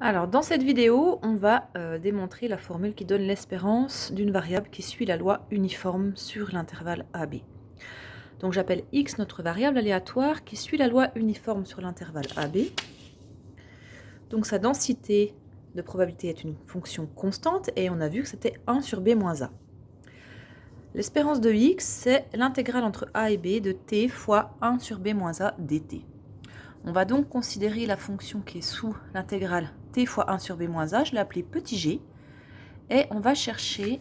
Alors, dans cette vidéo, on va démontrer la formule qui donne l'espérance d'une variable qui suit la loi uniforme sur l'intervalle AB. Donc, j'appelle x notre variable aléatoire qui suit la loi uniforme sur l'intervalle AB. Donc, sa densité de probabilité est une fonction constante et on a vu que c'était 1 sur b moins a. L'espérance de x, c'est l'intégrale entre a et b de t fois 1 sur b moins a dt. On va donc considérer la fonction qui est sous l'intégrale t fois 1 sur b moins a, je l'ai appelée petit g, et on va chercher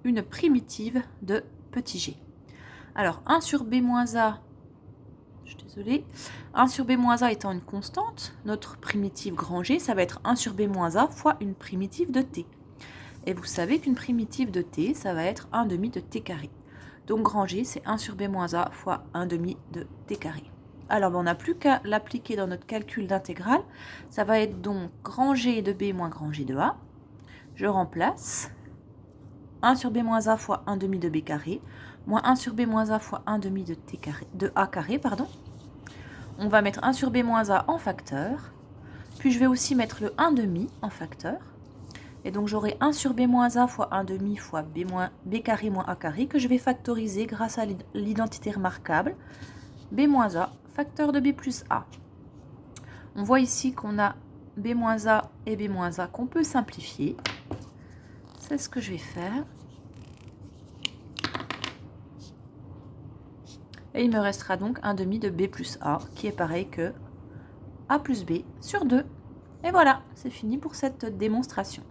une primitive de petit g. Alors 1 sur b moins a, je suis désolée, 1 sur b moins a étant une constante, notre primitive grand G, ça va être 1 sur b moins a fois une primitive de t. Et vous savez qu'une primitive de t, ça va être 1 demi de t carré. Donc grand G, c'est 1 sur b moins a fois 1 demi de t carré. Alors, on n'a plus qu'à l'appliquer dans notre calcul d'intégrale. Ça va être donc grand G de b moins grand G de a. Je remplace 1 sur b moins a fois 1 demi de b carré, moins 1 sur b moins a fois 1 demi de, t carré, de a carré. On va mettre 1 sur b moins a en facteur. Puis je vais aussi mettre le 1 demi en facteur. Et donc j'aurai 1 sur b moins a fois 1 demi fois b carré moins a carré que je vais factoriser grâce à l'identité remarquable. b moins a, facteur de b plus a. On voit ici qu'on a b moins a et b moins a qu'on peut simplifier. C'est ce que je vais faire. Et il me restera donc 1 demi de b plus a, qui est pareil que a plus b sur 2. Et voilà, c'est fini pour cette démonstration.